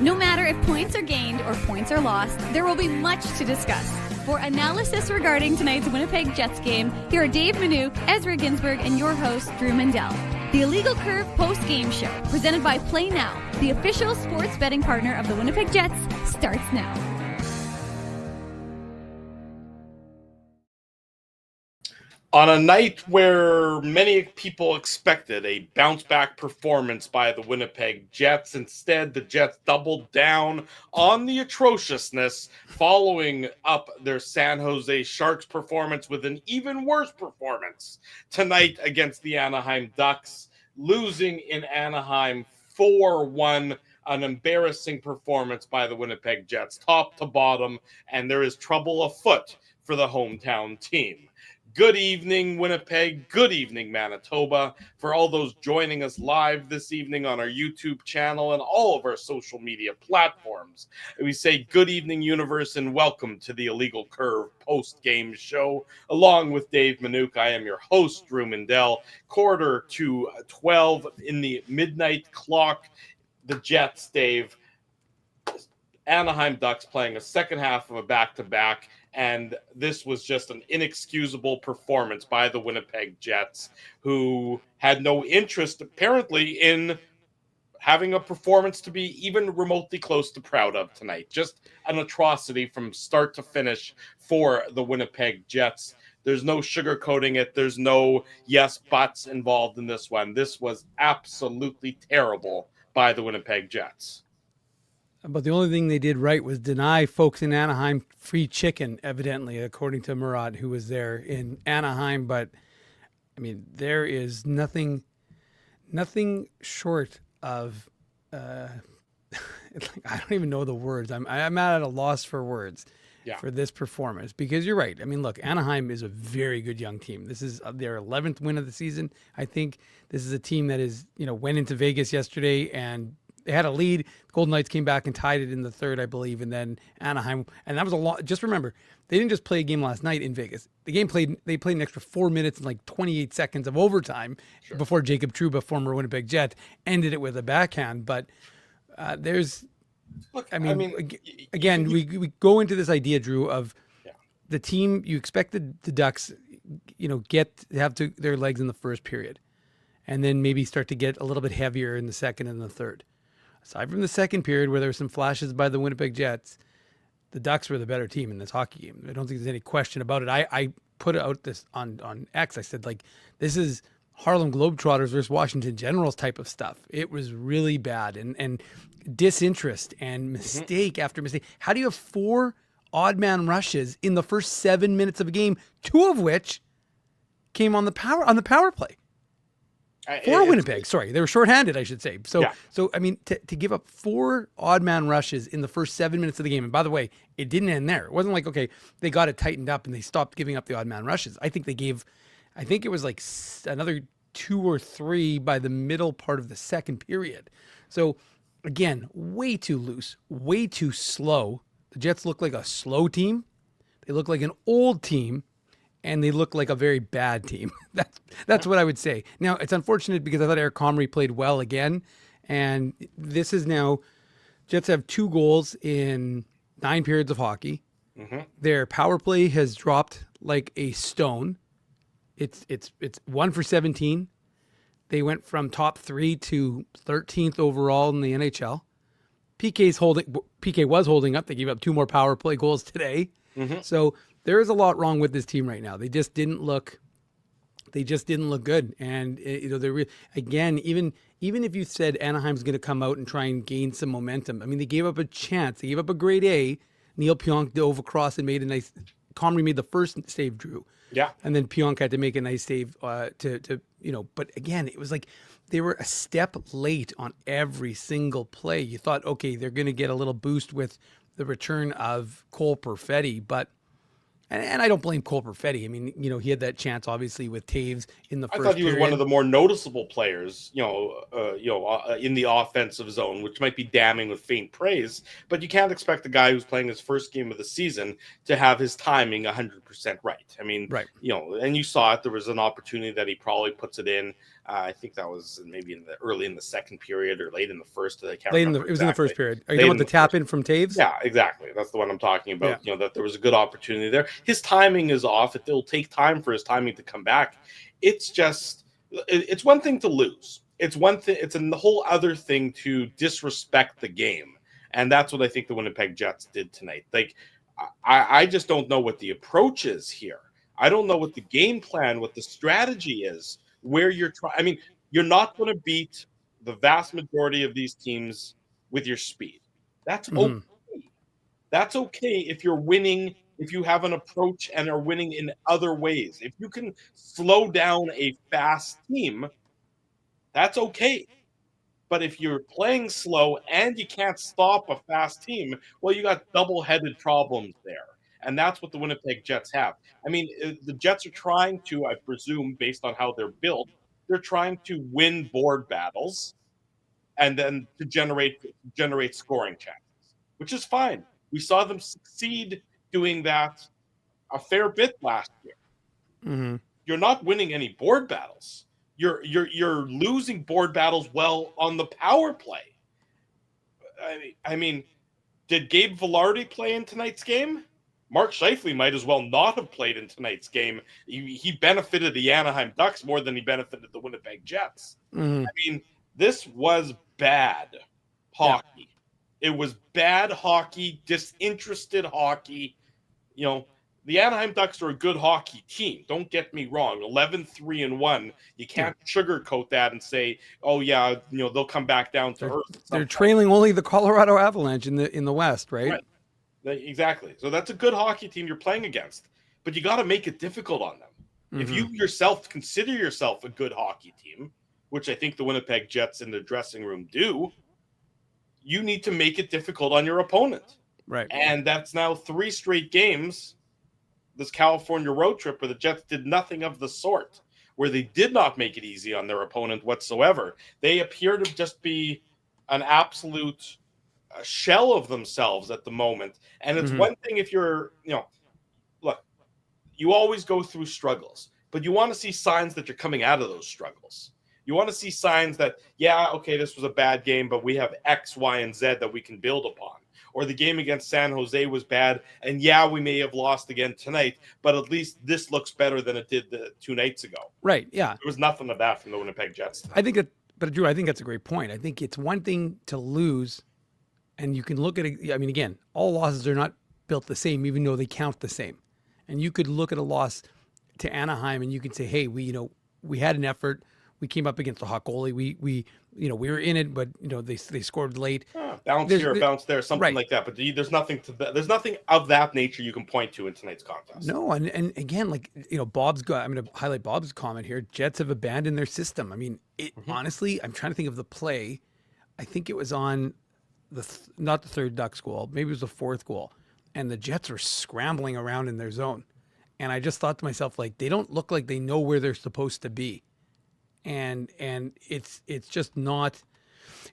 No matter if points are gained or points are lost, there will be much to discuss. For analysis regarding tonight's Winnipeg Jets game, here are Dave Manouk, Ezra Ginsburg, and your host, Drew Mandel. The Illegal Curve post-game show, presented by Play Now, the official sports betting partner of the Winnipeg Jets, starts now. On a night where many people expected a bounce-back performance by the Winnipeg Jets, instead the Jets doubled down on the atrociousness, following up their San Jose Sharks performance with an even worse performance tonight against the Anaheim Ducks, losing in Anaheim 4-1. An embarrassing performance by the Winnipeg Jets, top to bottom, and there is trouble afoot for the hometown team. Good evening, Winnipeg. Good evening, Manitoba. For all those joining us live this evening on our YouTube channel and all of our social media platforms, we say good evening, universe, and welcome to the Illegal Curve post-game show. Along with Dave Manouk, I am your host, Drew Mandel. 11:45 in the midnight clock. The Jets, Dave, Anaheim Ducks playing a second half of a back-to-back, and this was just an inexcusable performance by the Winnipeg Jets, who had no interest, apparently, in having a performance to be even remotely close to proud of tonight. Just an atrocity from start to finish for the Winnipeg Jets. There's no sugarcoating it. There's no yes buts involved in this one. This was absolutely terrible by the Winnipeg Jets. But the only thing they did right was deny folks in Anaheim free chicken, evidently, according to Murat, who was there in Anaheim. But, I mean, there is nothing short of, I don't even know the words. I'm at a loss for words for this performance. Because you're right. I mean, look, Anaheim is a very good young team. This is their 11th win of the season. I think this is a team that is, went into Vegas yesterday and they had a lead. The Golden Knights came back and tied it in the third, I believe, and then Anaheim. And that was a lot. Just remember, they didn't just play a game last night in Vegas. They played an extra 4 minutes and like 28 seconds of overtime before Jacob Trouba, former Winnipeg Jet, ended it with a backhand. But again, we go into this idea, Drew, of the team. You expected the Ducks, have their legs in the first period, and then maybe start to get a little bit heavier in the second and the third. Aside from the second period where there were some flashes by the Winnipeg Jets, the Ducks were the better team in this hockey game. I don't think there's any question about it. I put out this on X. I said, this is Harlem Globetrotters versus Washington Generals type of stuff. It was really bad and disinterest and mistake after mistake. How do you have 4 odd man rushes in the first 7 minutes of a game, 2 of which came on the power play? For Winnipeg, sorry. They were shorthanded, I should say. So I mean, to give up 4 odd man rushes in the first 7 minutes of the game, and by the way, it didn't end there. It wasn't like, okay, they got it tightened up and they stopped giving up the odd man rushes. I think it was like another 2 or 3 by the middle part of the second period. So again, way too loose, way too slow. The Jets look like a slow team. They look like an old team. And they look like a very bad team. That's what I would say. Now, it's unfortunate because I thought Eric Comrie played well again. And this is now, Jets have 2 goals in 9 periods of hockey. Mm-hmm. Their power play has dropped like a stone. It's 1 for 17. They went from top 3 to 13th overall in the NHL. PK was holding up. They gave up 2 more power play goals today. Mm-hmm. So there is a lot wrong with this team right now. They just didn't look good. And again, even if you said Anaheim's going to come out and try and gain some momentum, I mean, they gave up a chance. They gave up a grade A. Neil Pionk dove across and made a nice. Comrie made the first save, Drew. Yeah. And then Pionk had to make a nice save But again, it was like they were a step late on every single play. You thought, okay, they're going to get a little boost with the return of Cole Perfetti, but. And I don't blame Cole Perfetti. I mean, he had that chance, obviously, with Taves in the first period. I thought he was one of the more noticeable players, in the offensive zone, which might be damning with faint praise. But you can't expect a guy who's playing his first game of the season to have his timing 100% right. I mean, right. And you saw it. There was an opportunity that he probably puts it in. I think that was maybe early in the second period or late in the first. I can't It remember was in the first period. Are you Late talking in about the the tap first. in from Taves? Yeah, exactly. That's the one I'm talking about. Yeah. You know, that there was a good opportunity there. His timing is off. It'll take time for his timing to come back. It's just, it's one thing to lose. It's one thing. It's a whole other thing to disrespect the game. And that's what I think the Winnipeg Jets did tonight. Like, I just don't know what the approach is here. I don't know what the game plan, what the strategy is, where you're trying. I mean, you're not going to beat the vast majority of these teams with your speed. That's okay. That's okay if you're winning, if you have an approach and are winning in other ways. If you can slow down a fast team, that's okay. But if you're playing slow and you can't stop a fast team, well, you got double-headed problems there. And that's what the Winnipeg Jets have. I mean, the Jets are trying to, I presume, based on how they're built, they're trying to win board battles and then to generate scoring chances, which is fine. We saw them succeed doing that a fair bit last year. You're not winning any board battles. You're losing board battles well on the power play. I mean, did Gabe Vilardi play in tonight's game? Mark Scheifele might as well not have played in tonight's game. He benefited the Anaheim Ducks more than he benefited the Winnipeg Jets. I mean, this was bad hockey. Yeah. It was bad hockey, disinterested hockey. You know, the Anaheim Ducks are a good hockey team. Don't get me wrong. 11-3-1. You can't sugarcoat that and say, "Oh yeah, you know they'll come back down to earth." They're trailing only the Colorado Avalanche in the West, right? Exactly. So that's a good hockey team you're playing against, but you got to make it difficult on them. If you yourself consider yourself a good hockey team, which I think the Winnipeg Jets in the dressing room do, you need to make it difficult on your opponent. Right. And that's now 3 straight games, this California road trip, where the Jets did nothing of the sort, where they did not make it easy on their opponent whatsoever. They appear to just be an absolute shell of themselves at the moment. And it's one thing if you're, look, you always go through struggles, but you want to see signs that you're coming out of those struggles. You want to see signs that, yeah, okay, this was a bad game, but we have X, Y, and Z that we can build upon. Or the game against San Jose was bad, and yeah, we may have lost again tonight, but at least this looks better than it did 2 nights ago. Right, yeah. There was nothing of that from the Winnipeg Jets tonight. I think that, but Drew, I think that's a great point. I think it's one thing to lose, and you can look at it. I mean, again, all losses are not built the same, even though they count the same. And you could look at a loss to Anaheim, and you can say, hey, we had an effort. We came up against a hot goalie. We were in it, but they scored late. Bounce here, bounce there, something like that. But there's nothing of that nature you can point to in tonight's contest. No, and again, Bob's got. I'm going to highlight Bob's comment here. Jets have abandoned their system. I mean, honestly, I'm trying to think of the play. I think it was on not the third Ducks goal. Maybe it was the fourth goal, and the Jets were scrambling around in their zone, and I just thought to myself, like, they don't look like they know where they're supposed to be. And it's just not,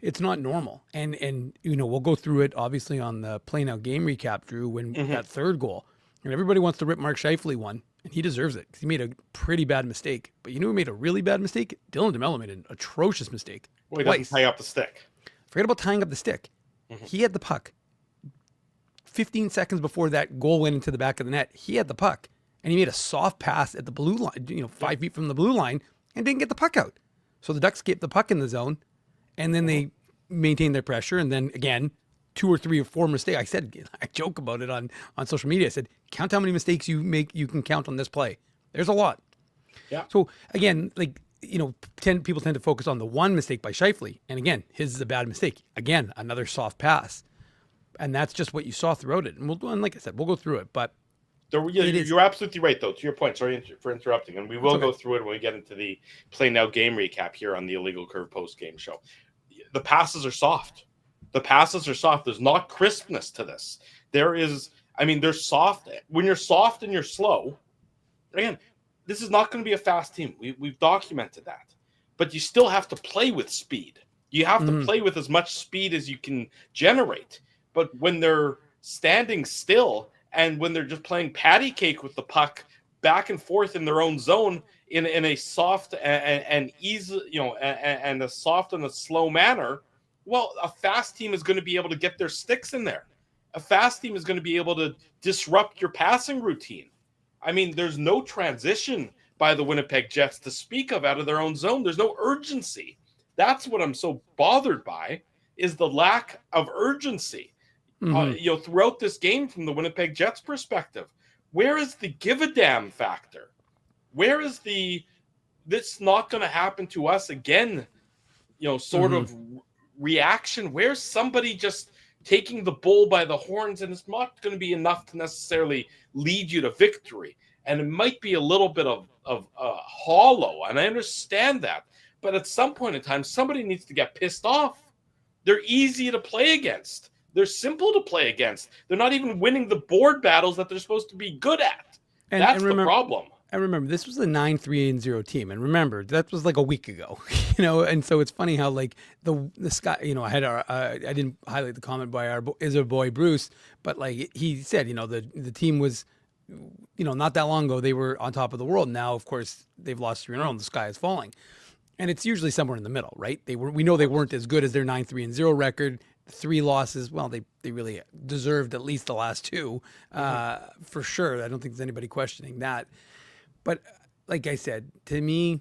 it's not normal. And we'll go through it obviously on the Play Now game recap, Drew, when that third goal, and everybody wants to rip Mark Scheifele one, and he deserves it because he made a pretty bad mistake. But who made a really bad mistake? Dylan DeMello made an atrocious mistake. Well, he doesn't tie up the stick. Forget about tying up the stick. He had the puck 15 seconds before that goal went into the back of the net. He had the puck, and he made a soft pass at the blue line, 5 feet from the blue line, and didn't get the puck out. So the Ducks get the puck in the zone, and then they maintain their pressure. And then again, 2 or 3 or 4 mistakes. I joke about it on social media. I said, count how many mistakes you make. You can count on this play. There's a lot. Yeah. So again, people tend to focus on the one mistake by Scheifele, and again, his is a bad mistake. Again, another soft pass, and that's just what you saw throughout it. And like I said, we'll go through it, but. You're absolutely right, though. To your point, sorry for interrupting, and we will go through it when we get into the Play Now game recap here on the Illegal Curve post-game show. The passes are soft. There's not crispness to this. They're soft. When you're soft and you're slow, again, this is not going to be a fast team. We've documented that. But you still have to play with speed. You have to play with as much speed as you can generate. But when they're standing still, and when they're just playing patty cake with the puck back and forth in their own zone in a soft and easy, and a soft and a slow manner, well, a fast team is going to be able to get their sticks in there. A fast team is going to be able to disrupt your passing routine. I mean, there's no transition by the Winnipeg Jets to speak of out of their own zone. There's no urgency. That's what I'm so bothered by, is the lack of urgency. Throughout this game from the Winnipeg Jets perspective. Where is the give a damn factor? Where is this not going to happen to us again, sort of reaction? Where's somebody just taking the bull by the horns, and it's not going to be enough to necessarily lead you to victory. And it might be a little bit of hollow, and I understand that. But at some point in time, somebody needs to get pissed off. They're easy to play against. They're simple to play against. They're not even winning the board battles that they're supposed to be good at. That's the problem. And remember, this was a 9-3-0 team. And remember, that was like a week ago, and so it's funny how like the Sky, I didn't highlight the comment by our boy Bruce, but like he said, the team was, not that long ago, they were on top of the world. Now, of course, they've lost 3 in a row and the sky is falling. And it's usually somewhere in the middle, right? We know they weren't as good as their 9-3-0 record. 3 losses, well, they really deserved at least the last 2, for sure. I don't think there's anybody questioning that. But like I said, to me,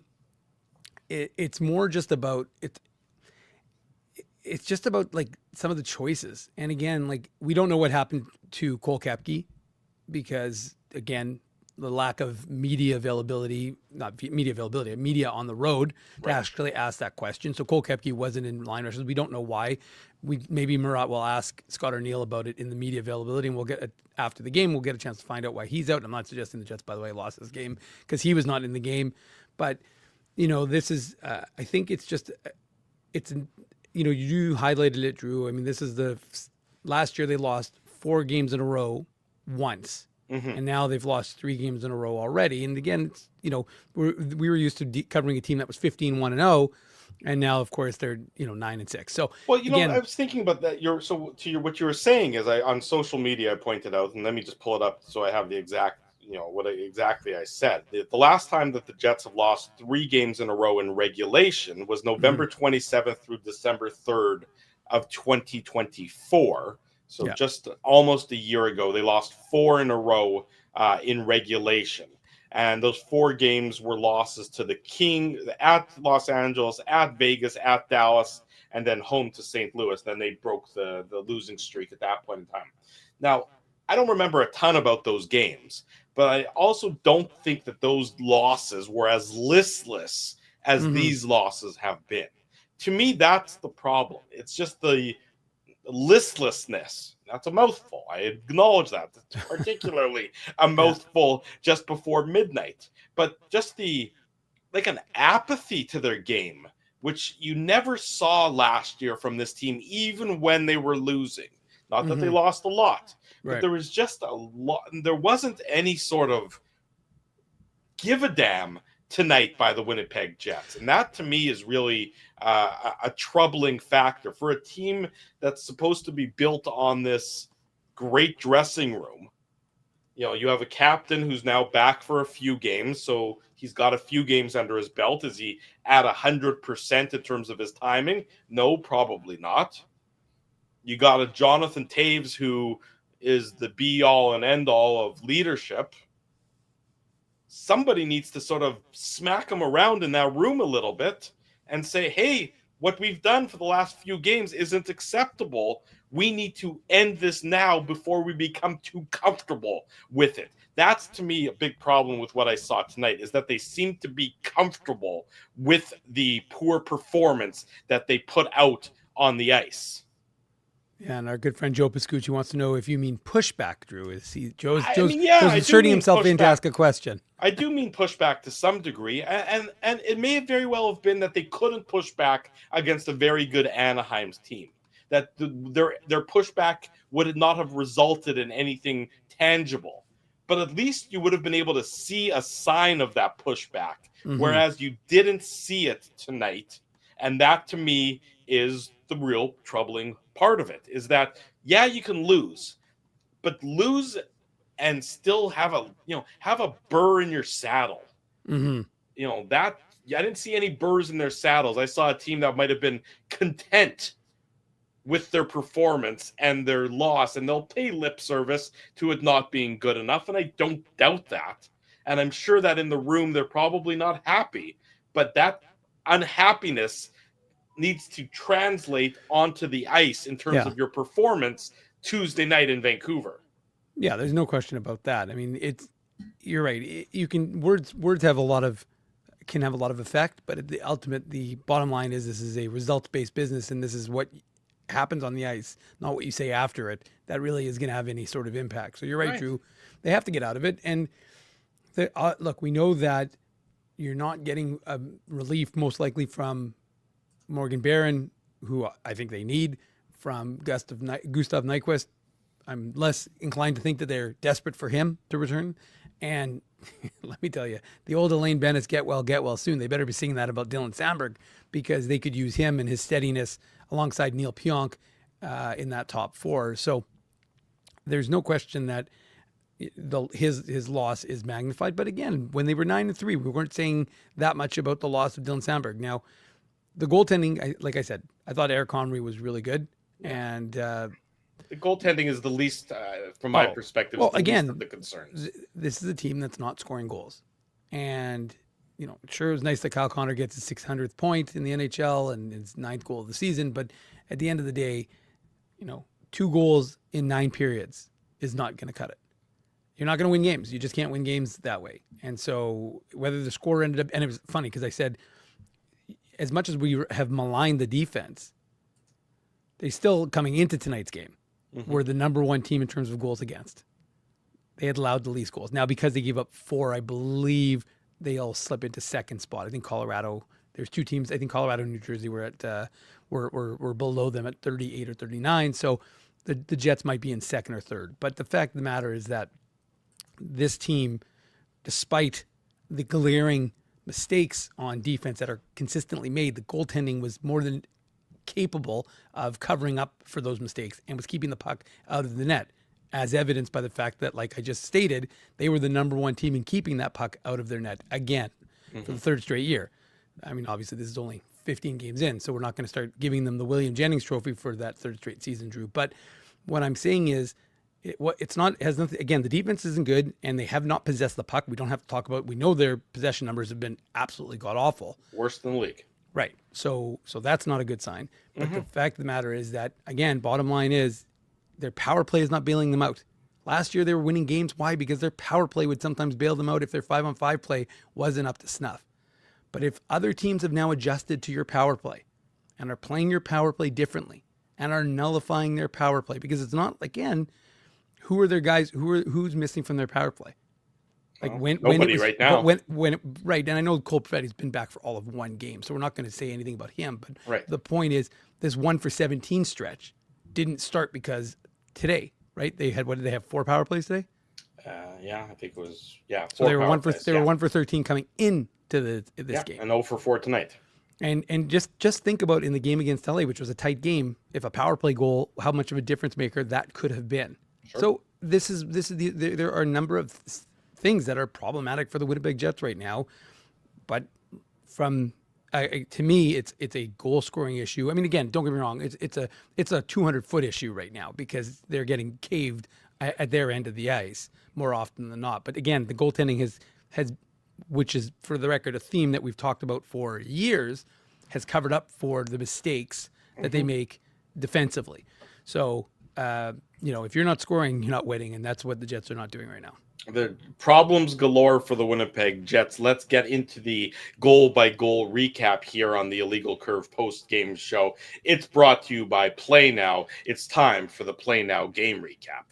it's more just about it's just about like some of the choices. And again, like we don't know what happened to Cole Koepke because again, the lack of media availability on the road to actually ask that question. So Cole Koepke wasn't in line rushes. We don't know why. Maybe Murat will ask Scott O'Neill about it in the media availability, and after the game, we'll get a chance to find out why he's out. I'm not suggesting the Jets, by the way, lost this game because he was not in the game. But, this is, I think it's just, you highlighted it, Drew. I mean, this is last year they lost 4 games in a row once. And now they've lost 3 games in a row already. And again, it's, we were used to covering a team that was 15-1-0, and now, of course, they're 9-6. So, well, I was thinking about that. What you were saying is, on social media I pointed out, and let me just pull it up so I have the exact, what exactly I said. The last time that the Jets have lost 3 games in a row in regulation was November 27th through December 3rd of 2024. So just almost a year ago, they lost 4 in a row in regulation. And those 4 games were losses to the King, at Los Angeles, at Vegas, at Dallas, and then home to St. Louis. Then they broke the losing streak at that point in time. Now, I don't remember a ton about those games, but I also don't think that those losses were as listless as these losses have been. To me, that's the problem. It's just the listlessness. That's a mouthful. I acknowledge that. It's particularly a mouthful just before midnight. But just an apathy to their game, which you never saw last year from this team, even when they were losing. Not that they lost a lot, but there was just a lot. There wasn't any sort of give a damn tonight by the Winnipeg Jets. And that to me is really a troubling factor for a team that's supposed to be built on this great dressing room. You have a captain who's now back for a few games, so he's got a few games under his belt. Is he at 100% in terms of his timing? No, probably not. You got a Jonathan Taves who is the be-all and end-all of leadership. Somebody needs to sort of smack him around in that room a little bit and say, hey, what we've done for the last few games isn't acceptable. We need to end this now before we become too comfortable with it. That's, to me, a big problem with what I saw tonight, is that they seem to be comfortable with the poor performance that they put out on the ice. Yeah, and our good friend Joe Pascucci wants to know if you mean pushback, Drew. Joe's I inserting himself in to ask a question. I do mean pushback to some degree, and it may very well have been that they couldn't push back against a very good Anaheim's team. That their pushback would not have resulted in anything tangible. But at least you would have been able to see a sign of that pushback, whereas you didn't see it tonight. And that, to me, is the real troubling part of it, is that, yeah, you can lose, but lose and still have a burr in your saddle. Mm-hmm. I didn't see any burrs in their saddles. I saw a team that might have been content with their performance and their loss, and they'll pay lip service to it not being good enough, and I don't doubt that. And I'm sure that in the room they're probably not happy, but that unhappiness needs to translate onto the ice in terms of your performance Tuesday night in Vancouver. Yeah, there's no question about that. I mean, you're right. You can words can have a lot of effect, but the bottom line is this is a results-based business, and this is what happens on the ice, not what you say after it. That really is going to have any sort of impact. So you're right, Drew. They have to get out of it. And look, we know that you're not getting relief most likely from Morgan Barron, who I think they need, from Gustav Nyquist. I'm less inclined to think that they're desperate for him to return. And let me tell you, the old Elaine Bennett's get well soon. They better be singing that about Dylan Sandberg, because they could use him and his steadiness alongside Neil Pionk in that top four. So there's no question that his loss is magnified. But again, when they were 9-3, we weren't saying that much about the loss of Dylan Sandberg. Now, the goaltending, like I said, I thought Eric Connery was really good. And the goaltending is the least, from my perspective, least of the concerns. This is a team that's not scoring goals. And, sure, it was nice that Kyle Connor gets his 600th point in the NHL and his 9th goal of the season. But at the end of the day, 2 goals in 9 periods is not going to cut it. You're not going to win games. You just can't win games that way. And so whether the score ended up, and it was funny because I said, as much as we have maligned the defense, they still, coming into tonight's game, were the number 1 team in terms of goals against. They had allowed the least goals. Now, because they gave up 4, I believe they'll slip into second spot. I think Colorado, there's 2 teams. I think Colorado and New Jersey were at were below them at 38 or 39. So the Jets might be in second or third. But the fact of the matter is that this team, despite the glaring mistakes on defense that are consistently made, the goaltending was more than capable of covering up for those mistakes and was keeping the puck out of the net, as evidenced by the fact that, like I just stated, they were the number 1 team in keeping that puck out of their net again for the 3rd straight year. I mean, obviously this is only 15 games in, so we're not going to start giving them the William Jennings trophy for that 3rd straight season, Drew. But what I'm saying is, it has nothing. Again, the defense isn't good, and they have not possessed the puck. We don't have to talk about. We know their possession numbers have been absolutely god awful, worse than the league. Right. So that's not a good sign. But the fact of the matter is that, again, bottom line is their power play is not bailing them out. Last year they were winning games. Why? Because their power play would sometimes bail them out if their 5-on-5 play wasn't up to snuff. But if other teams have now adjusted to your power play and are playing your power play differently and are nullifying their power play, because it's not, again, who are their guys? Who's missing from their power play? Like nobody right now. Right, and I know Cole Perfetti's been back for all of 1 game, so we're not going to say anything about him. But the point is, this 1-for-17 stretch didn't start because today, right? They had, what did they have? 4 power plays today? Yeah, I think it was 4. So they were 1 for 13 coming into this game, and 0 for 4 tonight. And just think about in the game against LA, which was a tight game, if a power play goal, how much of a difference maker that could have been. Sure. So there are a number of things that are problematic for the Winnipeg Jets right now, but from to me, it's a goal scoring issue. I mean, again, don't get me wrong, it's a 200-foot issue right now because they're getting caved at their end of the ice more often than not. But again, the goaltending has, which is, for the record, a theme that we've talked about for years, has covered up for the mistakes that they make defensively. So if you're not scoring, you're not winning, and that's what the Jets are not doing right now. The problems galore for the Winnipeg Jets. Let's get into the goal-by-goal recap here on the Illegal Curve post-game show. It's brought to you by Play Now. It's time for the Play Now game recap.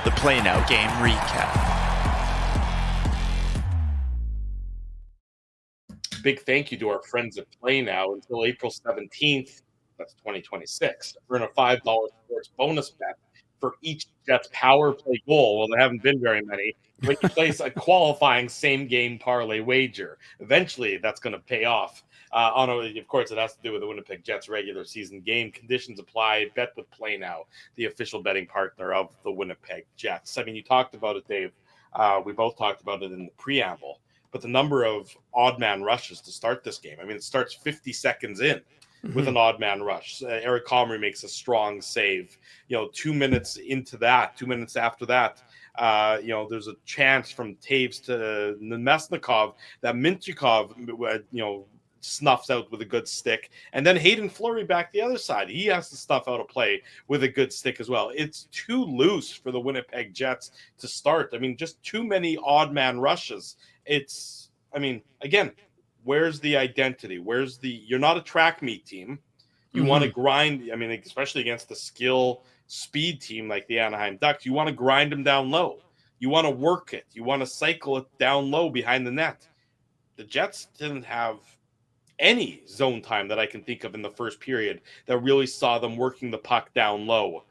The Play Now game recap. Big thank you to our friends at Play Now. Until April 17th, that's 2026. Earn a $5 sports bonus bet for each Jets power play goal. Well, there haven't been very many. When you place a qualifying same-game parlay wager, eventually that's going to pay off. Of course, it has to do with the Winnipeg Jets regular season game. Conditions apply. Bet with Play Now, the official betting partner of the Winnipeg Jets. I mean, you talked about it, Dave. We both talked about it in the preamble. But the number of odd man rushes to start this game. I mean, it starts 50 seconds in with an odd man rush. Eric Comrie makes a strong save. 2 minutes into that, 2 minutes after that, there's a chance from Taves to Nemesnikov that Mintyukov, snuffs out with a good stick. And then Hayden Fleury back the other side. He has to stuff out a play with a good stick as well. It's too loose for the Winnipeg Jets to start. I mean, just too many odd man rushes. Again, where's the identity? You're not a track meet team. You want to grind. I mean, especially against the skill speed team like the Anaheim Ducks, you want to grind them down low. You want to work it. You want to cycle it down low behind the net. The Jets didn't have any zone time that I can think of in the first period that really saw them working the puck down low,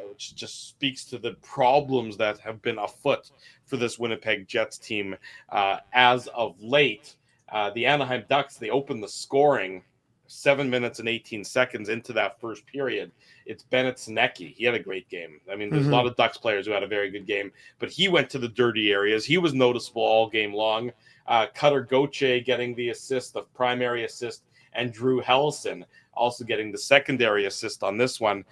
which just speaks to the problems that have been afoot for this Winnipeg Jets team as of late. The Anaheim Ducks, they opened the scoring 7 minutes and 18 seconds into that first period. It's Bennett Senecki. He had a great game. I mean, there's a lot of Ducks players who had a very good game, but he went to the dirty areas. He was noticeable all game long. Cutter Gauthier getting the assist, the primary assist, and Drew Hellison also getting the secondary assist on this one.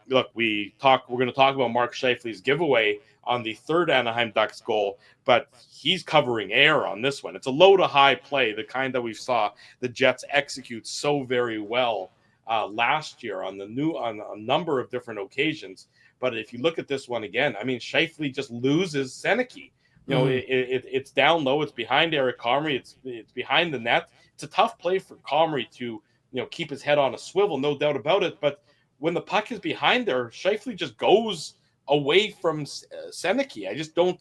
Look, we're going to talk about Mark Scheifele's giveaway on the third Anaheim Ducks goal, but he's covering air on this one. It's a low to high play, the kind that we saw the Jets execute so very well last year on a number of different occasions. But if you look at this one again, I mean, Scheifele just loses Senecki. It's down low. It's behind Eric Comrie. It's behind the net. It's a tough play for Comrie to keep his head on a swivel, no doubt about it. But when the puck is behind there, Scheifele just goes away from Senecki. I just don't.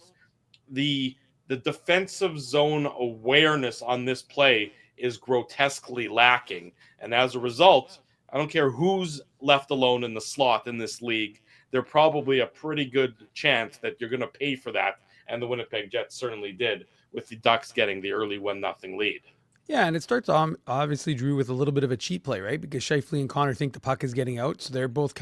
The defensive zone awareness on this play is grotesquely lacking, and as a result, I don't care who's left alone in the slot in this league. There's probably a pretty good chance that you're going to pay for that. And the Winnipeg Jets certainly did, with the Ducks getting the early 1-0 lead. Yeah, and it starts obviously, Drew, with a little bit of a cheat play, right? Because Scheifele and Connor think the puck is getting out, so they're both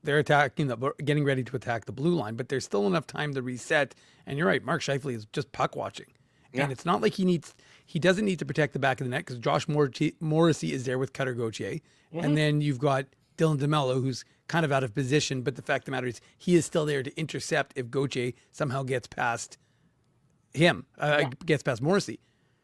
they're attacking, getting ready to attack the blue line, but there's still enough time to reset. And you're right, Mark Scheifele is just puck watching, and it's not like he doesn't need to protect the back of the net because Josh Morrissey is there with Cutter Gauthier, and then you've got Dylan DeMello, who's kind of out of position, but the fact of the matter is he is still there to intercept if Gauthier somehow gets past him, gets past Morrissey.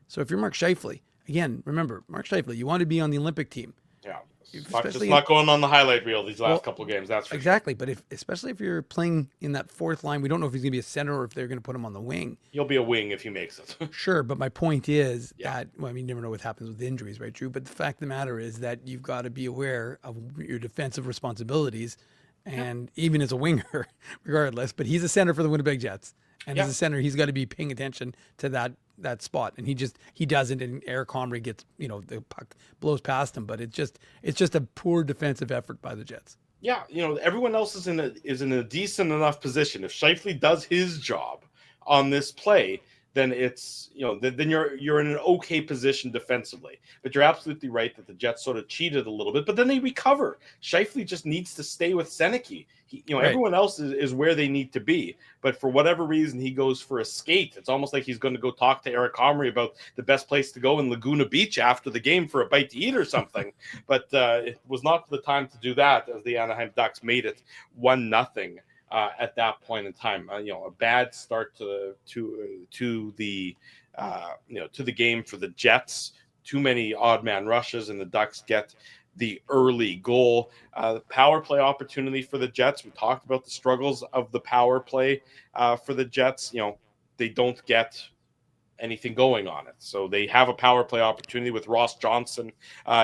So if you're Mark Scheifele, again, remember, Mark Scheifele, you want to be on the Olympic team. Yeah, just not going on the highlight reel these last couple of games, that's for exactly. Sure. But especially if you're playing in that fourth line, we don't know if he's going to be a center or if they're going to put him on the wing. He'll be a wing if he makes it. Sure, but my point is that, you never know what happens with injuries, right, Drew? But the fact of the matter is that you've got to be aware of your defensive responsibilities, and even as a winger, regardless. But he's a center for the Winnipeg Jets, and as a center, he's got to be paying attention to that spot, and he doesn't. And Eric Comrie gets, the puck blows past him, but it's just a poor defensive effort by the Jets. Yeah, everyone else is in a decent enough position. If Scheifele does his job on this play, then it's then you're in an okay position defensively. But you're absolutely right that the Jets sort of cheated a little bit, but then they recover. Scheifele just needs to stay with Senecki. Right. Everyone else is where they need to be, but for whatever reason he goes for a skate. It's almost like he's going to go talk to Eric Comrie about the best place to go in Laguna Beach after the game for a bite to eat or something. But it was not the time to do that, as the Anaheim Ducks made it 1-0. At that point in time, a bad start to the game for the Jets. Too many odd man rushes, and the Ducks get the early goal. The power play opportunity for the Jets. We talked about the struggles of the power play for the Jets. They don't get anything going on it. So they have a power play opportunity with Ross Johnson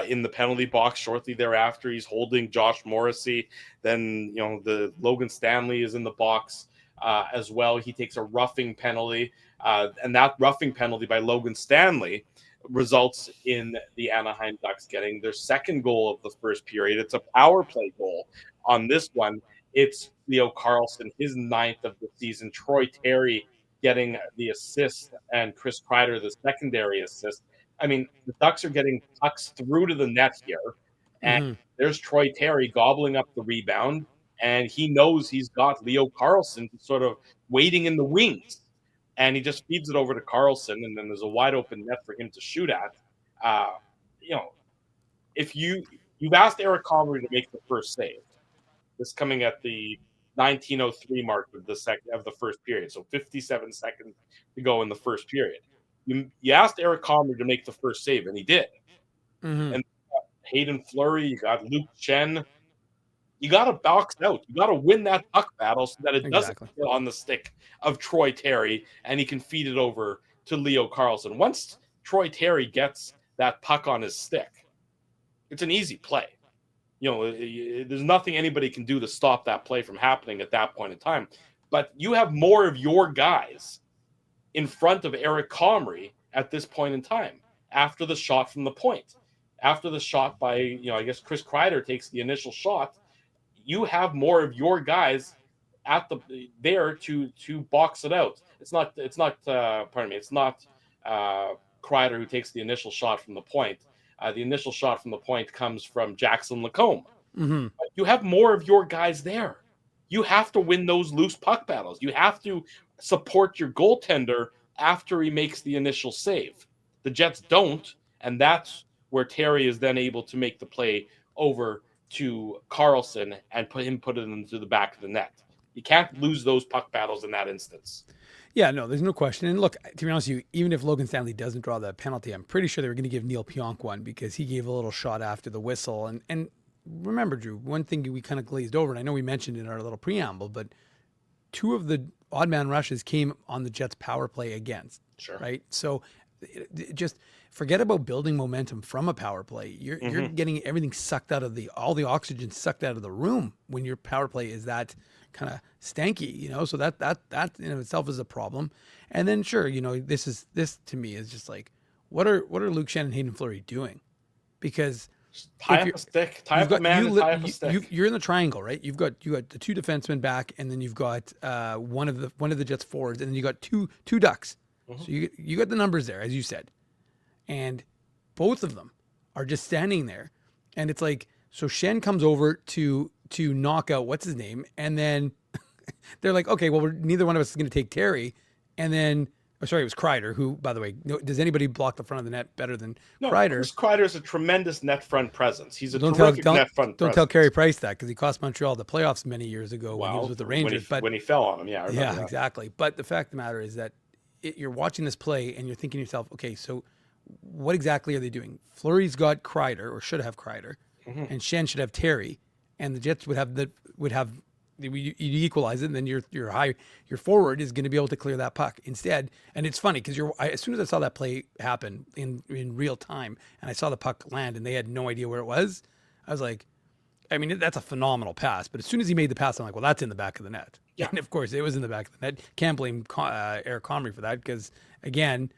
in the penalty box. Shortly thereafter, he's holding Josh Morrissey. Then, the Logan Stanley is in the box as well. He takes a roughing penalty, and that roughing penalty by Logan Stanley results in the Anaheim Ducks getting their second goal of the first period. It's a power play goal on this one. It's Leo Carlson, his 9th of the season. Troy Terry getting the assist, and Chris Kreider the secondary assist. I mean, the Ducks are getting pucks through to the net here, and Mhm. there's Troy Terry gobbling up the rebound, and he knows he's got Leo Carlson sort of waiting in the wings, and he just feeds it over to Carlson, and then there's a wide open net for him to shoot at. Uh, you know, if you've asked Eric Comrie to make the first save, this coming at the 19:03 mark of the first period, so 57 seconds to go in the first period. You asked Eric Comrie to make the first save, and he did. Mhm. And Hayden Fleury, you got Luke Chen. You got to box out. You got to win that puck battle so that it doesn't Exactly. get on the stick of Troy Terry, and he can feed it over to Leo Carlson. Once Troy Terry gets that puck on his stick, it's an easy play. There's nothing anybody can do to stop that play from happening at that point in time. But you have more of your guys in front of Eric Comrie at this point in time after the shot from the point. After the shot by, I guess Chris Kreider takes the initial shot, you have more of your guys there to box it out. It's not Kreider who takes the initial shot from the point. The initial shot from the point comes from Jackson Lacombe. Mm-hmm. You have more of your guys there. You have to win those loose puck battles. You have to support your goaltender after he makes the initial save. The Jets don't, and that's where Terry is then able to make the play over to Carlson and put it into the back of the net. You can't lose those puck battles in that instance. Yeah, no, there's no question. And look, to be honest with you, even if Logan Stanley doesn't draw that penalty, I'm pretty sure they were going to give Neil Pionk one because he gave a little shot after the whistle. And remember, Drew, one thing we kind of glazed over, and I know we mentioned in our little preamble, but two of the odd man rushes came on the Jets power play against. Sure. Right? So just forget about building momentum from a power play. You're getting everything sucked out of all the oxygen sucked out of the room when your power play is that kind of stanky, so that in itself is a problem. And then sure, this to me is just like, what are Luke Shen and Hayden Fleury doing? Because tie up a stick, tie up a man, and tie up a stick. You're in the triangle, right? You got the two defensemen back, and then you've got one of the Jets forwards, and then you got two Ducks. So you got the numbers there, as you said, and both of them are just standing there, and it's like, so Shen comes over to knock out what's his name, and then they're like, okay, well, neither one of us is going to take Terry, and then it was Kreider, who, by the way, does anybody block the front of the net better than Kreider? Chris Kreider is a tremendous net front presence. He's a terrific net front presence. Don't tell Carey Price that, because he cost Montreal the playoffs many years ago when he was with the Rangers. When he fell on him, I remember that. Exactly. But the fact of the matter is that you're watching this play and you're thinking to yourself, okay, so what exactly are they doing? Fleury's got Kreider, or should have Kreider, and Shen should have Terry, and the Jets you equalize it, and then your forward is going to be able to clear that puck instead. And it's funny because as soon as I saw that play happen in real time, and I saw the puck land, and they had no idea where it was, I was like, I mean, that's a phenomenal pass. But as soon as he made the pass, I'm like, well, that's in the back of the net. Yeah. And of course, it was in the back of the net. Can't blame Eric Comrie for that, because again,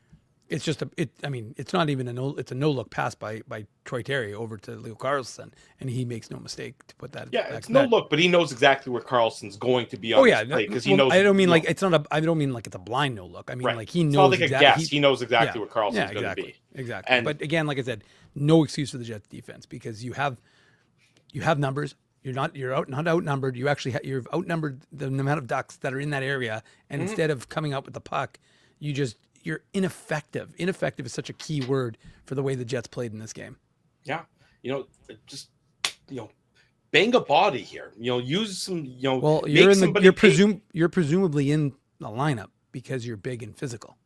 it's just it's not even it's a no look pass by Troy Terry over to Leo Carlson, and he makes no mistake to put that. Yeah, it's no look, but he knows exactly where Carlson's going to be on this play, because he knows. I don't mean like it's not I don't mean like it's a blind no look. I mean like he knows. It's not like a guess. He knows exactly where Carlson's going to be. Exactly. But again, like I said, no excuse for the Jets defense, because you have numbers. You're not outnumbered. You've outnumbered the amount of Ducks that are in that area, and instead of coming out with the puck, you're ineffective. Ineffective is such a key word for the way the Jets played in this game. Yeah. Bang a body here. Use some, well, you're presumably in the lineup because you're big and physical.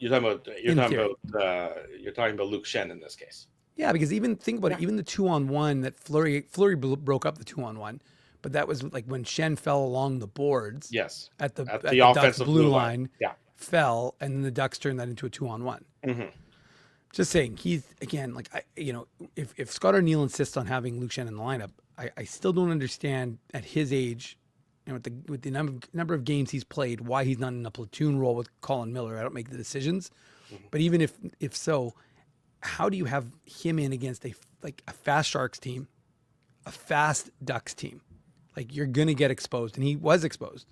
You're talking about Luke Shen in this case. Yeah, because think about it, even the 2-on-1 that Fleury broke up the 2-on-1, but that was like when Shen fell along the boards. Yes. At the offensive Ducks blue line. Yeah. Fell, and then the Ducks turned that into a 2-on-1. Just saying, he's again, like, if Scott O'Neill insists on having Luke Shen in the lineup, I still don't understand at his age, with the number of games he's played, why he's not in a platoon role with Colin Miller. I don't make the decisions, but even if so, how do you have him in against a fast Sharks team, a fast Ducks team? Like, you're gonna get exposed, and he was exposed.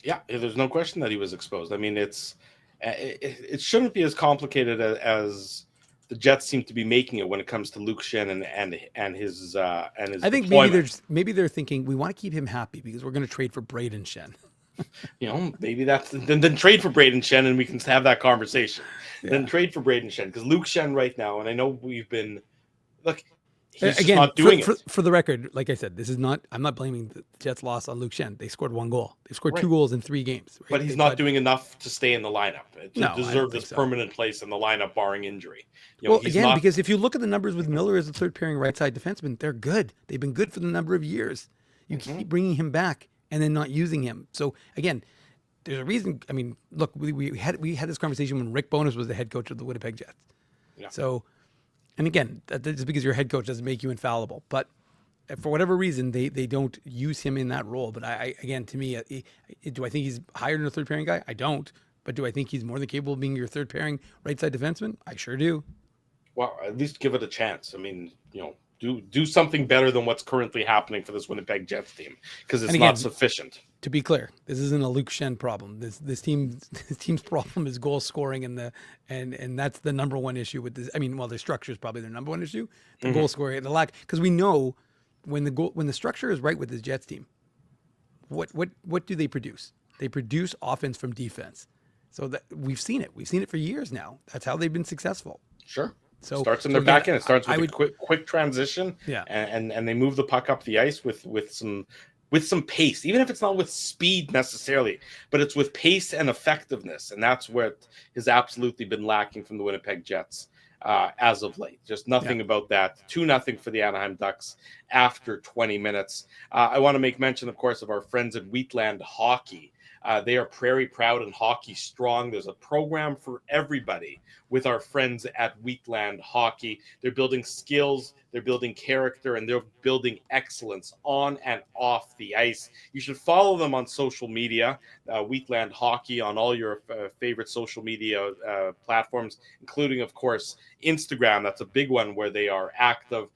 Yeah, there's no question that he was exposed. I mean, it shouldn't be as complicated as the Jets seem to be making it when it comes to Luke Shen and his I think deployment. maybe they're thinking we want to keep him happy because we're going to trade for Braden Shen. Maybe that's then trade for Braden Shen and we can have that conversation. Yeah. Then trade for Braden Shen because Luke Shen right now, and I know we've been look. He's Again, just not doing it. For the record, like I said, I'm not blaming the Jets' loss on Luke Shen. They scored 1 goal. They scored 2 goals in 3 games. Right? But he's not doing enough to stay in the lineup to deserve this permanent place in the lineup, barring injury. Because if you look at the numbers with Miller as a third pairing right side defenseman, they're good. They've been good for the number of years. You keep bringing him back and then not using him. So again, there's a reason. I mean, look, we had this conversation when Rick Bowness was the head coach of the Winnipeg Jets. Yeah. So. And again, that's because your head coach doesn't make you infallible. But for whatever reason, they don't use him in that role. But to me, do I think he's higher than a third pairing guy? I don't. But do I think he's more than capable of being your third pairing right side defenseman? I sure do. Well, at least give it a chance. I mean, do something better than what's currently happening for this Winnipeg Jets team because it's not sufficient. To be clear, this isn't a Luke Shen problem. This team's problem is goal scoring and that's the number one issue with this. I mean, the structure is probably their number one issue. The goal scoring, the lack, because we know when the structure is right with this Jets team, what do they produce? They produce offense from defense. So that we've seen it. We've seen it for years now. That's how they've been successful. Sure. So it starts in their back end. It starts with a quick transition. Yeah. And they move the puck up the ice with some pace, even if it's not with speed necessarily, but it's with pace and effectiveness. And that's what has absolutely been lacking from the Winnipeg Jets as of late. Just nothing about that. 2-0 for the Anaheim Ducks after 20 minutes. I want to make mention, of course, of our friends at Wheatland Hockey. They are prairie proud and hockey strong. There's a program for everybody with our friends at Wheatland Hockey. They're building skills, they're building character, and they're building excellence on and off the ice. You should follow them on social media, Wheatland Hockey on all your favorite social media platforms, including, of course, Instagram. That's a big one where they are active.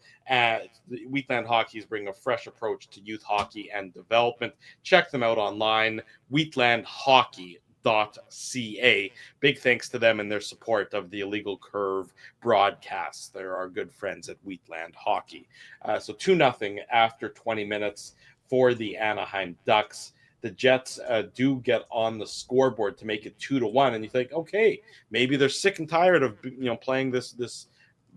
Wheatland Hockey's bring a fresh approach to youth hockey and development. Check them out online, wheatlandhockey.ca. Big thanks to them and their support of the Illegal Curve broadcasts. They're our good friends at Wheatland Hockey. So 2-0 after 20 minutes for the Anaheim Ducks. The Jets do get on the scoreboard to make it 2-1, and you think, okay, maybe they're sick and tired of playing this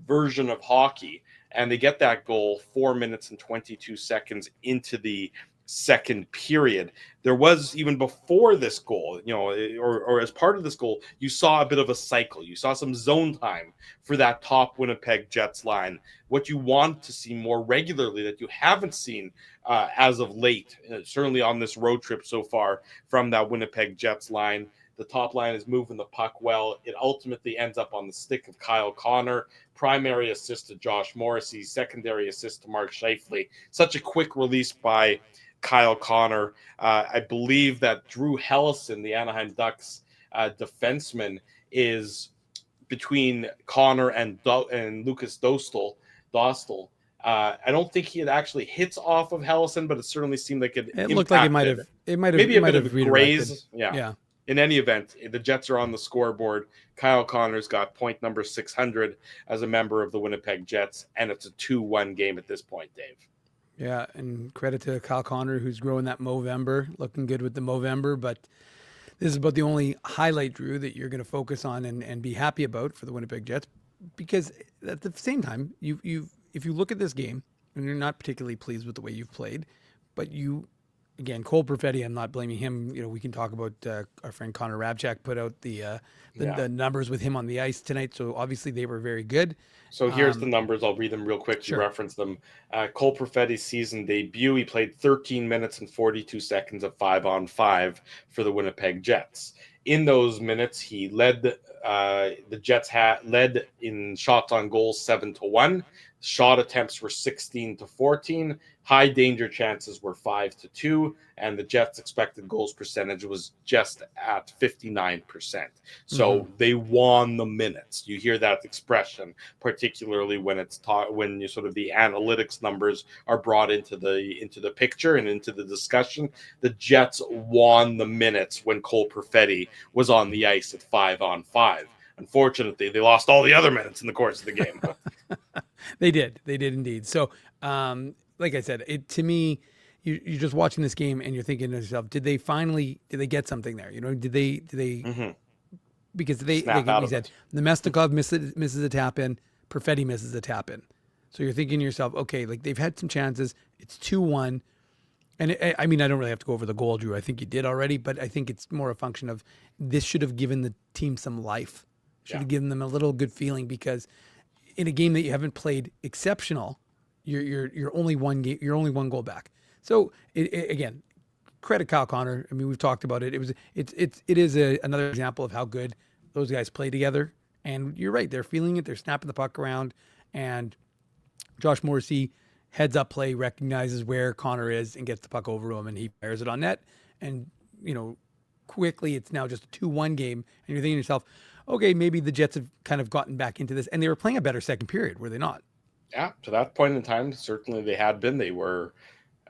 version of hockey. And they get that goal 4 minutes and 22 seconds into the second period. There was, even before this goal, or as part of this goal, you saw a bit of a cycle. You saw some zone time for that top Winnipeg Jets line. What you want to see more regularly that you haven't seen as of late, certainly on this road trip so far from that Winnipeg Jets line. The top line is moving the puck well. It ultimately ends up on the stick of Kyle Connor. Primary assist to Josh Morrissey. Secondary assist to Mark Scheifele. Such a quick release by Kyle Connor. I believe that Drew Hellison, the Anaheim Ducks defenseman, is between Connor and Lucas Dostal. I don't think he had actually hits off of Hellison, but it certainly seemed like it looked like it might have maybe a bit of graze. Yeah. In any event, the Jets are on the scoreboard. Kyle Connor's got point number 600 as a member of the Winnipeg Jets, and it's a 2-1 game at this point, Dave. Yeah, and credit to Kyle Connor, who's growing that Movember, looking good with the Movember. But this is about the only highlight, Drew, that you're going to focus on and be happy about for the Winnipeg Jets, because at the same time, if you look at this game and you're not particularly pleased with the way you've played, but again, Cole Perfetti, I'm not blaming him. We can talk about our friend Connor Rabchak put out the numbers with him on the ice tonight. So obviously they were very good. So here's the numbers. I'll read them real quick to reference them. Cole Perfetti's season debut, he played 13 minutes and 42 seconds of 5-on-5 for the Winnipeg Jets. In those minutes, he led the Jets led in shots on goal 7-1. Shot attempts were 16-14. High danger chances were 5-2, and the Jets' expected goals percentage was just at 59%. So they won the minutes. You hear that expression, particularly when it's when you sort of the analytics numbers are brought into the picture and into the discussion. The Jets won the minutes when Cole Perfetti was on the ice at 5-on-5. Unfortunately, they lost all the other minutes in the course of the game. They did indeed. So, like I said, to me, you're just watching this game and you're thinking to yourself, did they get something there? Did they Mm-hmm. because Snap out we of said it. the Mestikov misses a tap in, Perfetti misses a tap in. So you're thinking to yourself, okay, like they've had some chances. It's 2-1. And I mean, I don't really have to go over the goal, Drew. I think you did already, but I think it's more a function of this should have given the team some life. Should have given them a little good feeling, because in a game that you haven't played exceptional, you're only one game, you're only one goal back. So again, credit Kyle Connor. I mean, we've talked about it. It is another example of how good those guys play together. And you're right, they're feeling it. They're snapping the puck around, and Josh Morrissey heads up play, recognizes where Connor is, and gets the puck over to him, and he fires it on net. And quickly it's now just a 2-1 game, and you're thinking to yourself, okay, maybe the Jets have kind of gotten back into this, and they were playing a better second period, were they not? Yeah, to that point in time, certainly they had been. They were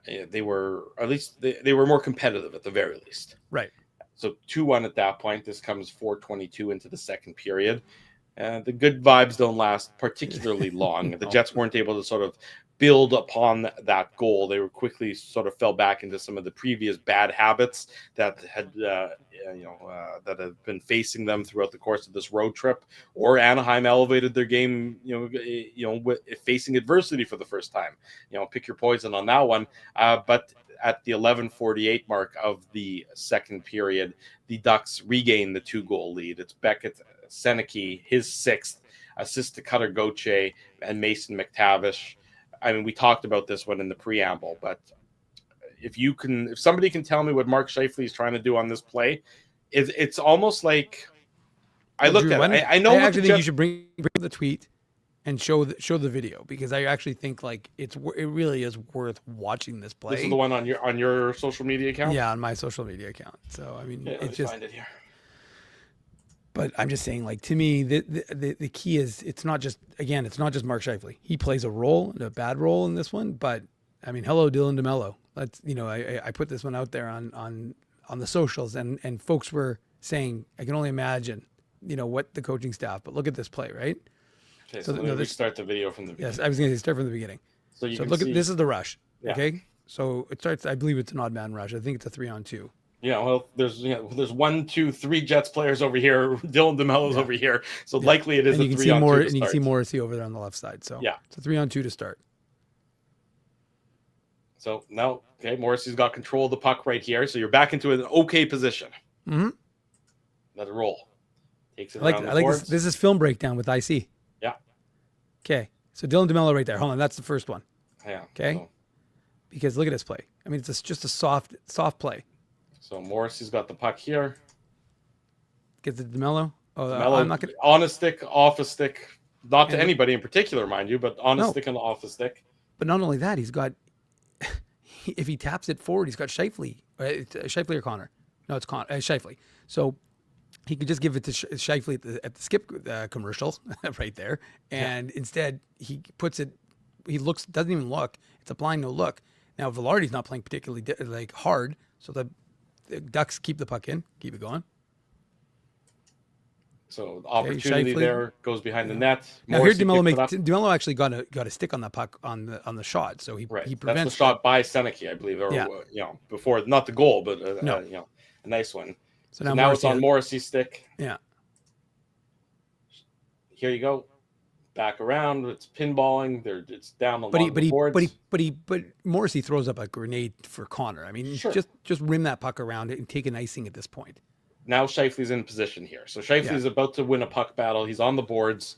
at least they were more competitive at the very least. Right. So 2-1 at that point. This comes 4:22 into the second period. The good vibes don't last particularly long. The Jets weren't able to sort of build upon that goal. They were quickly sort of fell back into some of the previous bad habits that had that have been facing them throughout the course of this road trip. Or Anaheim elevated their game, facing adversity for the first time. Pick your poison on that one. But at the 11:48 mark of the second period, the Ducks regain the 2-goal lead. It's Beckett Seneke, his 6th assist to Cutter Gauthier and Mason McTavish. I mean, we talked about this one in the preamble, but if somebody can tell me what Mark Scheifele is trying to do on this play, it's almost like I looked Drew, at it. I know. I actually think you should bring the tweet and show the video, because I actually think like it really is worth watching this play. This is the one on your social media account. Yeah, on my social media account. So I mean, it's just. Find it here. But I'm just saying, like, to me, the key is it's not just Mark Scheifele. He plays a bad role in this one. But I mean, hello, Dylan DeMello. Let's I put this one out there on the socials, and folks were saying, I can only imagine, what the coaching staff. But look at this play, right? Okay, so let me start the video from the beginning. Yes, I was going to start from the beginning. So look at this is the rush. Yeah. Okay, so it starts. I believe it's an odd man rush. I think it's a 3-on-2. Yeah, well, there's 1, 2, 3 Jets players over here. Dylan DeMello's over here, so likely it is a 3-on-2. And you can see Morrissey over there on the left side. So yeah, it's a 3-on-2 to start. So now, okay, Morrissey's got control of the puck right here. So you're back into an okay position. Mm-hmm. Let it roll. Takes it I around the like boards. this is film breakdown with IC. Yeah. Okay, so Dylan DeMello right there. Hold on, that's the first one. Yeah. Okay. So, because look at this play. I mean, it's just a soft play. So Morrissey's got the puck here. Gets it to DeMello. Oh, DeMello, I'm not gonna on a stick, off a stick. Not to anybody in particular, mind you, but on a stick and off a stick. But not only that, he's got. If he taps it forward, he's got Scheifele. Scheifele or Connor? No, it's Scheifele. So he could just give it to Scheifele at the skip commercial right there, and instead he puts it. He doesn't even look. It's a blind no look. Now Velarde's not playing particularly hard, so the Ducks keep the puck in, keep it going. So the opportunity there goes behind the net. Now here DeMello actually got a stick on the puck on the shot, so he prevents. That's the shot by Seneke, I believe, or before, not the goal, but a nice one. So now it's on Morrissey's stick. Yeah. Here you go. Back around. It's pinballing. It's down along the boards. But Morrissey throws up a grenade for Connor. I mean, just rim that puck around it and take an icing at this point. Now Scheifele's in position here. So Scheifele's about to win a puck battle. He's on the boards.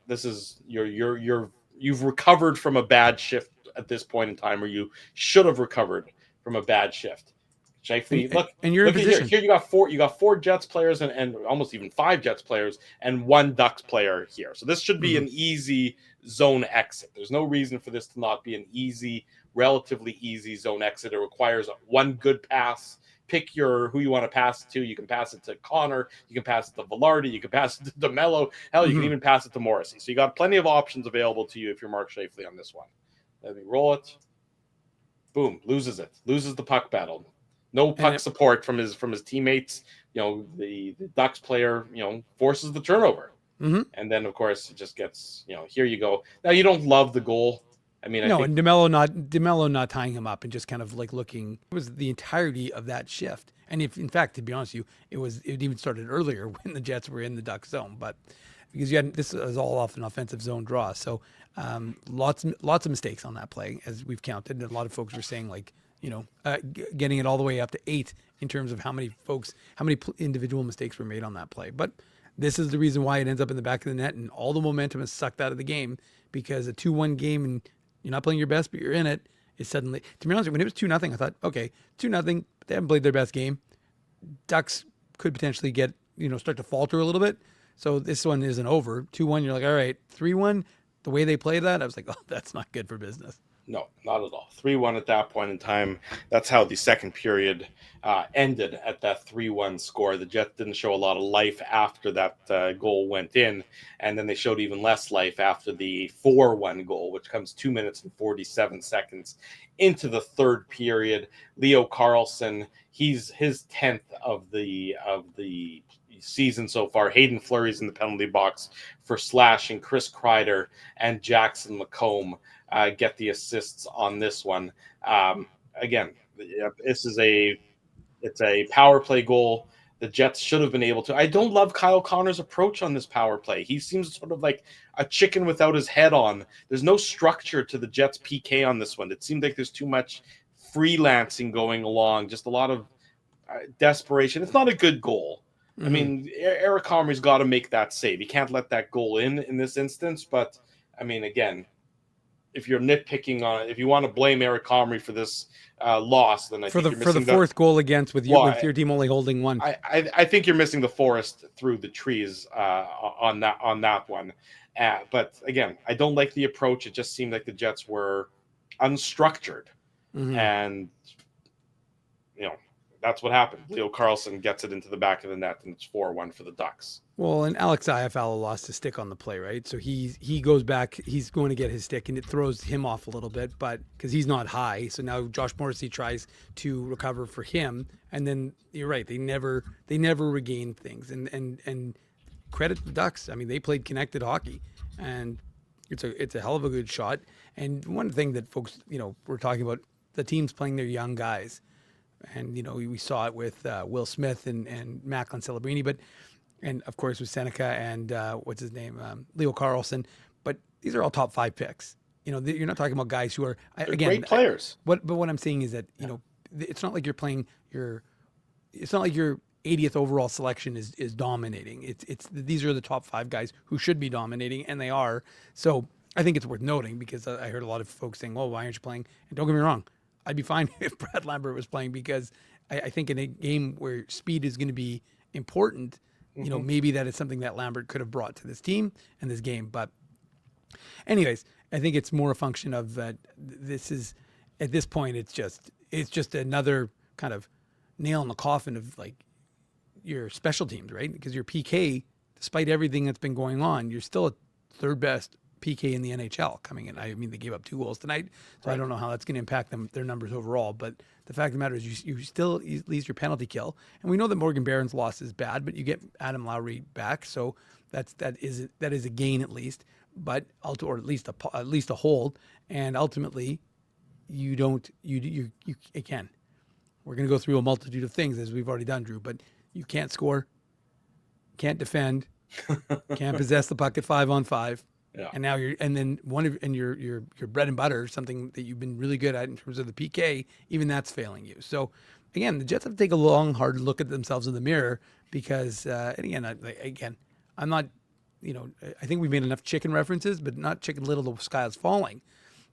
This is you've recovered from a bad shift at this point in time, or you should have recovered from a bad shift. Scheifele, and you're in position. Here you got four Jets players and almost even 5 Jets players and 1 Ducks player here. So this should be an easy zone exit. There's no reason for this to not be an relatively easy zone exit. It requires one good pass. Pick who you want to pass it to. You can pass it to Connor. You can pass it to Velarde. You can pass it to DeMello. Hell, you can even pass it to Morrissey. So you got plenty of options available to you if you're Mark Scheifele on this one. Let me roll it. Boom. Loses it. Loses the puck battle. No puck support from his teammates. The Ducks player, forces the turnover. And then, of course, it just gets, here you go. Now, you don't love the goal. I mean, I think and DeMello not tying him up and just kind of like looking. It was the entirety of that shift. And if, in fact, to be honest with you, it even started earlier when the Jets were in the Duck zone, but because this was all off an offensive zone draw. So lots of mistakes on that play, as we've counted. And a lot of folks were saying getting it all the way up to 8 in terms of how many individual mistakes were made on that play. But this is the reason why it ends up in the back of the net and all the momentum is sucked out of the game, because a 2-1 game and you're not playing your best, but you're in it. Is suddenly, to be honest, when it was 2-0, I thought, okay, 2-0, they haven't played their best game. Ducks could potentially get, start to falter a little bit. So this one isn't over. 2-1, you're like, all right. 3-1, the way they play that, I was like, oh, that's not good for business. No, not at all. 3-1 at that point in time. That's how the second period ended, at that 3-1 score. The Jets didn't show a lot of life after that goal went in, and then they showed even less life after the 4-1 goal, which comes 2 minutes and 47 seconds into the third period. Leo Carlsson, he's his 10th of the season so far. Hayden Fleury's in the penalty box for slashing. Chris Kreider and Jackson McComb get the assists on this one. Again, it's a power play goal. The Jets should have been able to. I don't love Kyle Connor's approach on this power play. He seems sort of like a chicken without his head on. There's no structure to the Jets PK on this one. It seemed like there's too much freelancing going along, just a lot of desperation. It's not a good goal. I mean, Eric Comrie's got to make that save. He can't let that goal in this instance. But, I mean, again, if you're nitpicking on it, if you want to blame Eric Comrie for this loss, then I think you're missing the fourth goal against with your team only holding one. I think you're missing the forest through the trees on that one. But, again, I don't like the approach. It just seemed like the Jets were unstructured. And, that's what happened. Leo Carlsson gets it into the back of the net, and it's 4-1 for the Ducks. Well, and Alex Iafallo lost his stick on the play, right? So he goes back. He's going to get his stick, and it throws him off a little bit, but because he's not high. So now Josh Morrissey tries to recover for him, and then you're right. They never regain things, and credit the Ducks. I mean, they played connected hockey, and it's a hell of a good shot. And one thing that folks, we're talking about, the teams playing their young guys. And, we saw it with Will Smith and Macklin Celebrini, and of course with Seneca and what's his name, Leo Carlsson. But these are all top 5 picks. You're not talking about guys who are, again, great players. But what I'm saying is that, it's not like you're playing it's not like your 80th overall selection is dominating. It's these are the top 5 guys who should be dominating, and they are. So I think it's worth noting, because I heard a lot of folks saying, well, why aren't you playing? And don't get me wrong, I'd be fine if Brad Lambert was playing, because I think in a game where speed is going to be important, maybe that is something that Lambert could have brought to this team and this game. But anyways, I think it's more a function of that. This is, at this point, it's just another kind of nail in the coffin of like your special teams, right? Because your PK, despite everything that's been going on, you're still a third best PK in the NHL coming in. I mean, they gave up 2 goals tonight, so right. I don't know how that's going to impact their numbers overall. But the fact of the matter is, you still lose your penalty kill, and we know that Morgan Barron's loss is bad, but you get Adam Lowry back, so that is a gain at least, but or at least a hold. And ultimately, you can. We're going to go through a multitude of things, as we've already done, Drew, but you can't score, can't defend, can't possess the puck at 5-on-5. Yeah. And now your bread and butter, something that you've been really good at in terms of the PK, even that's failing you. So again, the Jets have to take a long, hard look at themselves in the mirror, because I'm not, I think we've made enough chicken references, but not Chicken Little, the sky is falling.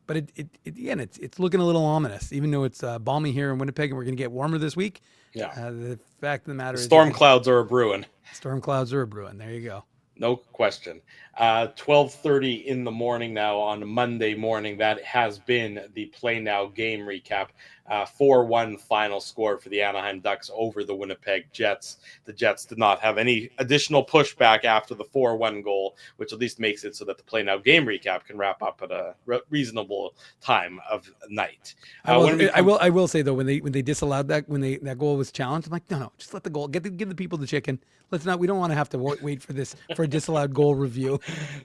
But it's looking a little ominous, even though it's balmy here in Winnipeg and we're going to get warmer this week. Yeah. The fact of the matter is, storm clouds are a brewing. Storm clouds are a brewing. There you go. No question. 12:30 in the morning now on Monday morning. That has been the Play Now game recap. 4-1 final score for the Anaheim Ducks over the Winnipeg Jets. The Jets did not have any additional pushback after the 4-1 goal, which at least makes it so that the Play Now game recap can wrap up at a reasonable time of night. I will say though, when they disallowed that, when that goal was challenged, I'm like, no, just let the goal give the people the chicken. We don't want to have to wait for a disallowed goal review.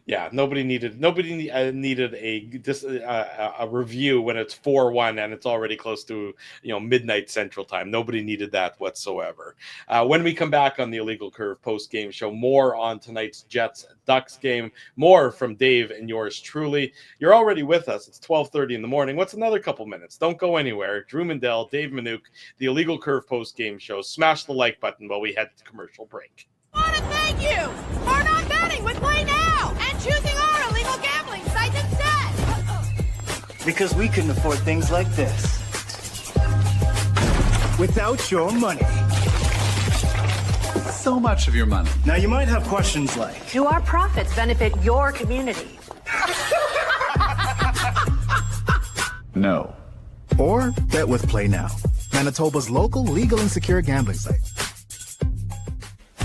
Yeah, nobody needed a review when it's 4-1 and it's already close to midnight Central Time. Nobody needed that whatsoever. When we come back on the Illegal Curve post-game show, more on tonight's Jets-Ducks game, more from Dave and yours truly. You're already with us. It's 12:30 in the morning. What's another couple minutes? Don't go anywhere. Drew Mandel, Dave Manouk, the Illegal Curve post-game show. Smash the like button while we head to commercial break. I want to thank you for not betting with Play Now and choosing our illegal gambling site instead. Because we couldn't afford things like this without your money. So much of your money. Now you might have questions like, Do our profits benefit your community? No. Or bet with Play Now, Manitoba's local legal and secure gambling site.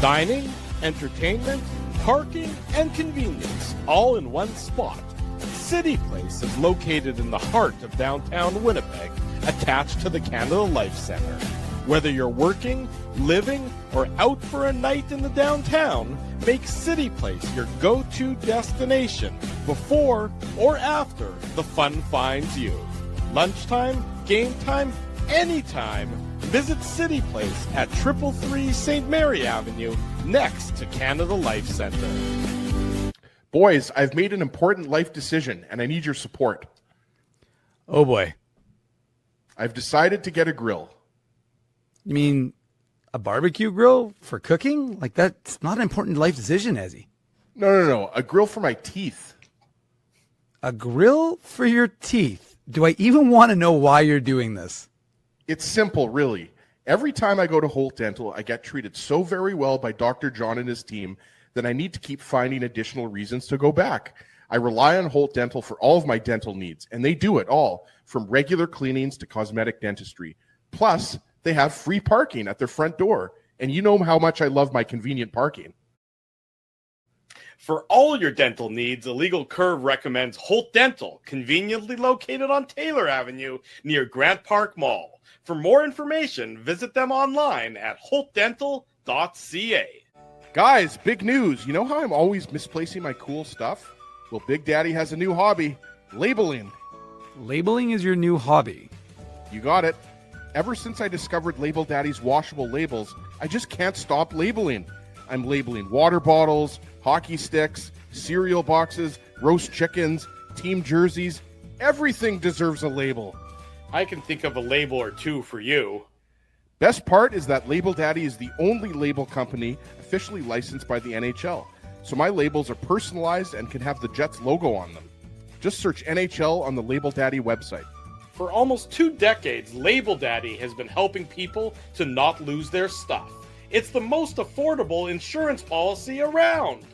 Dining, entertainment, parking, and convenience, all in one spot. City Place is located in the heart of downtown Winnipeg, attached to the Canada Life Centre. Whether you're working, living, or out for a night in the downtown, make City Place your go-to destination before or after the fun finds you. Lunchtime, game time, anytime. Visit City Place at 333 St. Mary Avenue, next to Canada Life Centre. Boys, I've made an important life decision, and I need your support. Oh boy. I've decided to get a grill. You mean a barbecue grill for cooking? Like, that's not an important life decision, Ezzy. No. A grill for my teeth. A grill for your teeth? Do I even want to know why you're doing this? It's simple, really. Every time I go to Holt Dental, I get treated so very well by Dr. John and his team that I need to keep finding additional reasons to go back. I rely on Holt Dental for all of my dental needs, and they do it all, from regular cleanings to cosmetic dentistry. Plus, they have free parking at their front door, and you know how much I love my convenient parking. For all your dental needs, Illegal Curve recommends Holt Dental, conveniently located on Taylor Avenue near Grant Park Mall. For more information, visit them online at holtdental.ca. Guys, big news. You know how I'm always misplacing my cool stuff? Well, Big Daddy has a new hobby, labeling. Labeling is your new hobby. You got it. Ever since I discovered Label Daddy's washable labels, I just can't stop labeling. I'm labeling water bottles, hockey sticks, cereal boxes, roast chickens, team jerseys. Everything deserves a label. I can think of a label or two for you. Best part is that Label Daddy is the only label company officially licensed by the NHL. So my labels are personalized and can have the Jets logo on them. Just search NHL on the Label Daddy website. For almost 2 decades, Label Daddy has been helping people to not lose their stuff. It's the most affordable insurance policy around.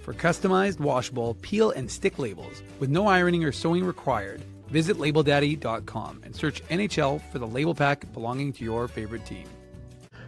For customized, washable, peel and stick labels with no ironing or sewing required, visit labeldaddy.com and search NHL for the label pack belonging to your favorite team.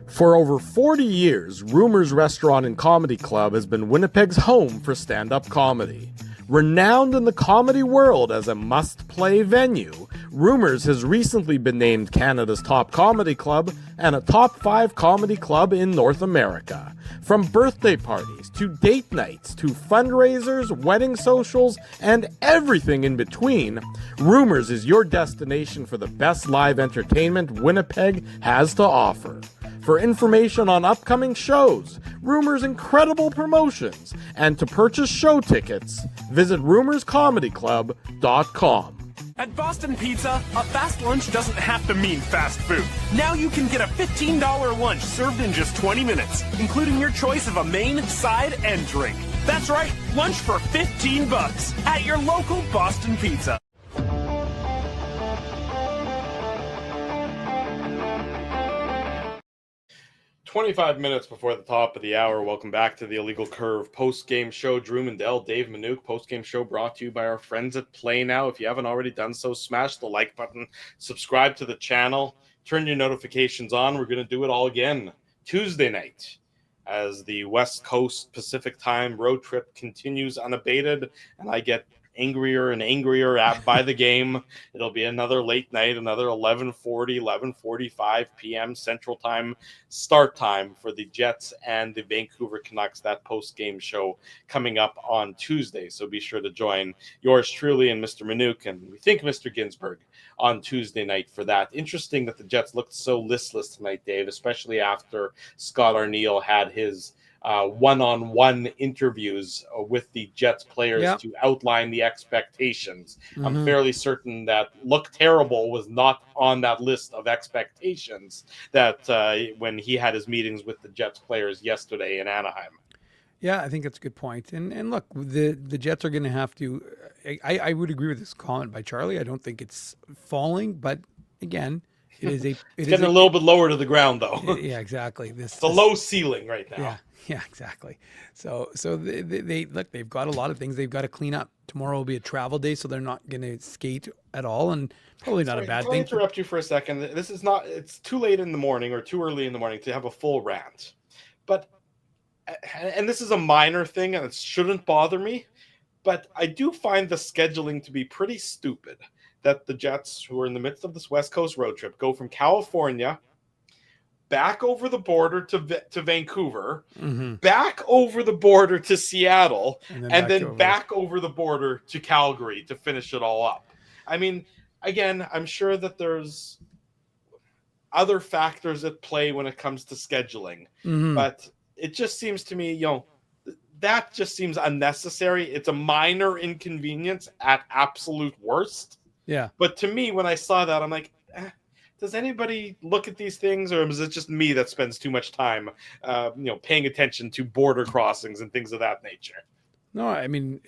For over 40 years, Rumors Restaurant and Comedy Club has been Winnipeg's home for stand-up comedy. Renowned in the comedy world as a must-play venue, Rumors has recently been named Canada's top comedy club and a top 5 comedy club in North America. From birthday parties to date nights to fundraisers, wedding socials, and everything in between, Rumors is your destination for the best live entertainment Winnipeg has to offer. For information on upcoming shows, Rumors' incredible promotions, and to purchase show tickets, visit rumorscomedyclub.com. At Boston Pizza, a fast lunch doesn't have to mean fast food. Now you can get a $15 lunch served in just 20 minutes, including your choice of a main, side, and drink. That's right, lunch for $15 at your local Boston Pizza. 25 minutes before the top of the hour. Welcome back to the Illegal Curve post-game show. Drew Mandel, Dave Manouk, post-game show brought to you by our friends at Play Now. If you haven't already done so, smash the like button, subscribe to the channel, turn your notifications on. We're going to do it all again Tuesday night as the West Coast Pacific Time road trip continues unabated, and I get angrier and angrier by the game. It'll be another late night, another 11:45 p.m. Central Time start time for the Jets and the Vancouver Canucks. That post-game show coming up on Tuesday. So be sure to join yours truly and Mr. Manouk, and we think Mr. Ginsburg, on Tuesday night for that. Interesting that the Jets looked so listless tonight, Dave, especially after Scott Arniel had his one-on-one interviews with the Jets players to outline the expectations. I'm fairly certain that Look Terrible was not on that list of expectations that when he had his meetings with the Jets players yesterday in Anaheim. Yeah, I think that's a good point. And look, the Jets are going to have to. I would agree with this comment by Charlie. I don't think it's falling, but again, it is a. It's getting a little bit lower to the ground, though. Yeah, exactly. It's a low ceiling right now. Yeah, exactly. So they look. They've got a lot of things they've got to clean up. Tomorrow will be a travel day, so they're not going to skate at all, and probably not a bad thing. Can I interrupt you for a second? This is not. It's too late in the morning or too early in the morning to have a full rant, but. And this is a minor thing, and it shouldn't bother me, but I do find the scheduling to be pretty stupid that the Jets, who are in the midst of this West Coast road trip, go from California back over the border to Vancouver, back over the border to Seattle, and then back over the border to Calgary to finish it all up. I mean, again, I'm sure that there's other factors at play when it comes to scheduling, but it just seems to me, that just seems unnecessary. It's a minor inconvenience at absolute worst. Yeah. But to me, when I saw that, I'm like, does anybody look at these things, or is it just me that spends too much time, paying attention to border crossings and things of that nature? No, I mean,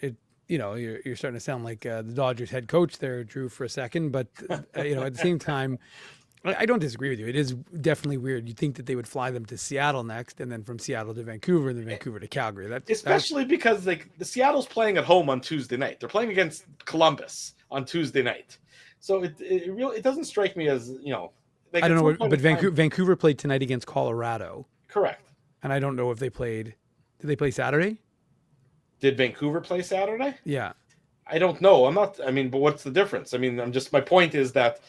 you're starting to sound like the Dodgers head coach there, Drew, for a second. But, at the same time, I don't disagree with you. It is definitely weird. You'd think that they would fly them to Seattle next, and then from Seattle to Vancouver, and then Vancouver to Calgary. Especially because the Seattle's playing at home on Tuesday night. They're playing against Columbus on Tuesday night. So it doesn't strike me as, I don't know, but Vancouver played tonight against Colorado. Correct. And I don't know if they played. Did they play Saturday? Did Vancouver play Saturday? Yeah. I don't know. But what's the difference? My point is that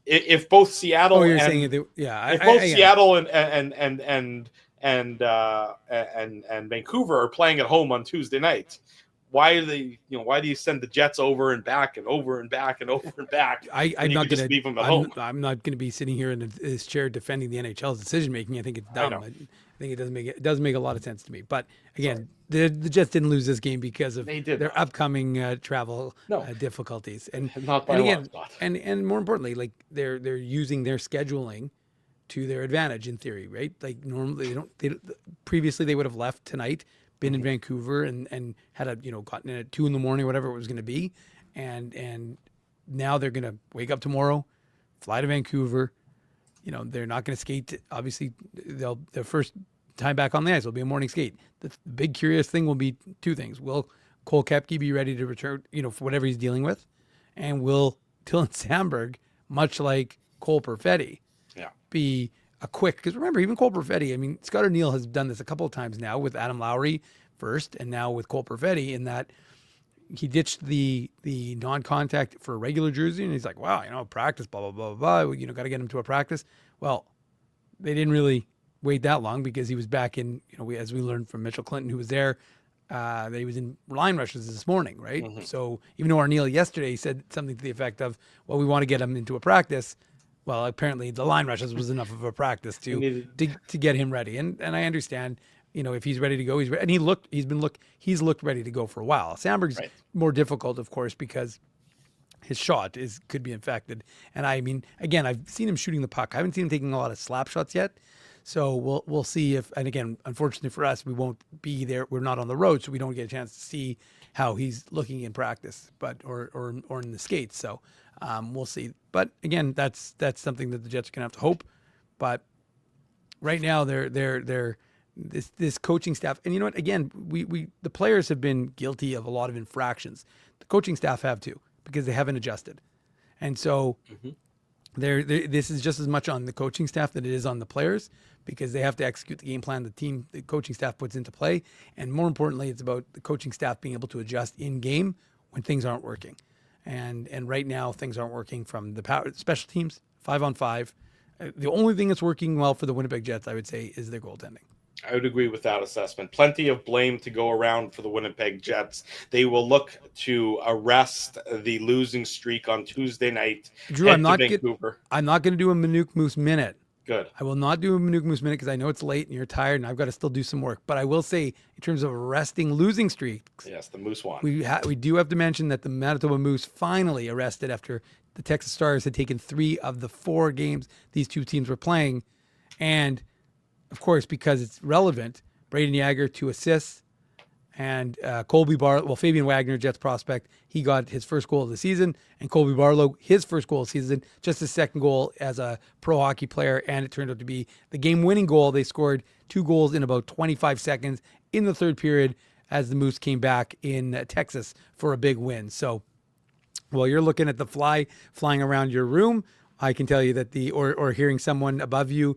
if both Seattle Seattle and Vancouver are playing at home on Tuesday night, why do you send the Jets over and back and over and back and over and back? I'm not going to leave them at home. I'm not going to be sitting here in this chair defending the NHL's decision making. I think it's dumb. I think it doesn't make a lot of sense to me. But again, the Jets didn't lose this game because of their upcoming travel difficulties, and more importantly, like they're using their scheduling to their advantage in theory, right? Like normally previously they would have left tonight, been in Vancouver and had gotten in at 2 a.m, whatever it was going to be, and now they're going to wake up tomorrow, fly to Vancouver. They're not going to skate. Obviously, their first time back on the ice will be a morning skate. The big curious thing will be two things. Will Cole Koepke be ready to return, for whatever he's dealing with? And will Dylan Samberg, much like Cole Perfetti, be a quick? Because remember, even Cole Perfetti, Scott Arniel has done this a couple of times now with Adam Lowry first and now with Cole Perfetti, in that he ditched the non-contact for a regular jersey, and he's like, wow, practice, blah, blah, blah, blah, got to get him to a practice. Well, they didn't really wait that long because he was back in, as we learned from Mitchell Clinton, who was there, that he was in line rushes this morning, right? So even though Arniel yesterday said something to the effect of, well, we want to get him into a practice, well, apparently the line rushes was enough of a practice to get him ready. And I understand, if he's ready to go, he's ready. And he's looked ready to go for a while. Sandberg's more difficult, of course, because his shot could be infected. And again, I've seen him shooting the puck. I haven't seen him taking a lot of slap shots yet. So we'll see if, and again, unfortunately for us, we won't be there. We're not on the road, so we don't get a chance to see how he's looking in practice, or in the skates. So we'll see. But again, that's something that the Jets are gonna have to hope. But right now this coaching staff, and you know what? Again, we the players have been guilty of a lot of infractions. The coaching staff have too, because they haven't adjusted, and so this is just as much on the coaching staff that it is on the players, because they have to execute the game plan the coaching staff puts into play, and more importantly, it's about the coaching staff being able to adjust in game when things aren't working, and right now things aren't working from the special teams 5-on-5. The only thing that's working well for the Winnipeg Jets, I would say, is their goaltending. I would agree with that assessment. Plenty of blame to go around for the Winnipeg Jets. They will look to arrest the losing streak on Tuesday night. Drew, I'm not going to do a Manuk Moose minute. Good. I will not do a Manuk Moose minute because I know it's late and you're tired and I've got to still do some work. But I will say, in terms of arresting losing streaks, yes, the Moose won. We do have to mention that the Manitoba Moose finally arrested after the Texas Stars had taken 3 of the 4 games these two teams were playing. And, of course, because it's relevant, Braden Yager 2 assists, and Fabian Wagner, Jets prospect, he got his first goal of the season, and Colby Barlow, his first goal of the season, just his second goal as a pro hockey player, and it turned out to be the game-winning goal. They scored 2 goals in about 25 seconds in the third period as the Moose came back in Texas for a big win. So while you're looking at the fly flying around your room, I can tell you that or hearing someone above you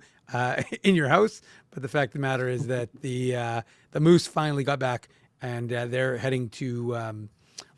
in your house, but the fact of the matter is that the Moose finally got back, and they're heading to Rockford.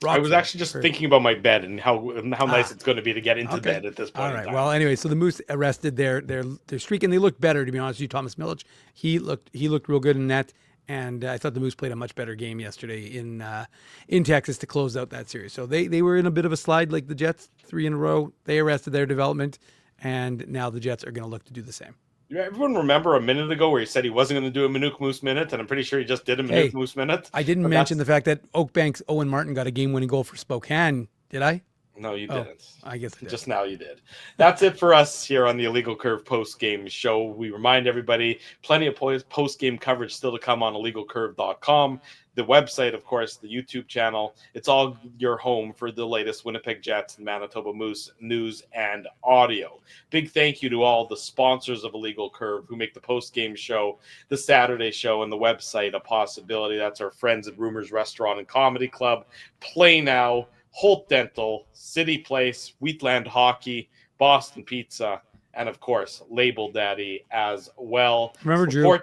I was actually just thinking about my bed and how nice it's going to be to get into bed at this point. All right. Well, anyway, so the Moose arrested their streak, and they looked better, to be honest with you. Thomas Milic, he looked real good in net, and I thought the Moose played a much better game yesterday in Texas to close out that series. So they were in a bit of a slide like the Jets, 3 in a row. They arrested their development, and now the Jets are going to look to do the same. Everyone remember a minute ago where he said he wasn't going to do a Manuk Moose minute, and I'm pretty sure he just did a Manuk Moose minute. I didn't mention the fact that Oakbank's Owen Martin got a game-winning goal for Spokane, did I? No, you didn't. I guess I did. Just now you did. That's it for us here on the Illegal Curve post-game show. We remind everybody, plenty of post-game coverage still to come on illegalcurve.com. The website, of course, the YouTube channel. It's all your home for the latest Winnipeg Jets and Manitoba Moose news and audio. Big thank you to all the sponsors of Illegal Curve who make the post-game show, the Saturday show, and the website a possibility. That's our friends at Rumors Restaurant and Comedy Club, Play Now, Holt Dental, City Place, Wheatland Hockey, Boston Pizza, and, of course, Label Daddy as well. Remember, Drew,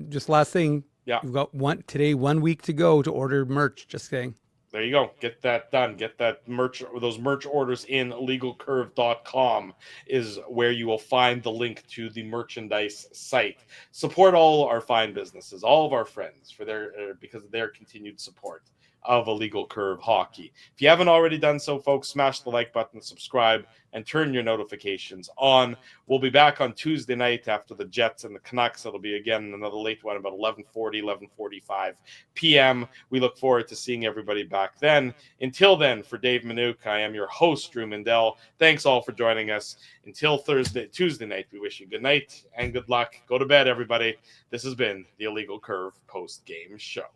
just last thing. Yeah. You've got 1 week to go to order merch. Just saying. There you go. Get that done. Get that merch, those merch orders in legalcurve.com is where you will find the link to the merchandise site. Support all our fine businesses, all of our friends for because of their continued support of Illegal Curve Hockey. If you haven't already done so, folks, smash the like button, subscribe, and turn your notifications on. We'll be back on Tuesday night after the Jets and the Canucks. It'll be, again, another late one, about 11:45 p.m. We look forward to seeing everybody back then. Until then, for Dave Manuk, I am your host, Drew Mindell. Thanks all for joining us. Until Tuesday night, we wish you good night and good luck. Go to bed, everybody. This has been the Illegal Curve post-game show.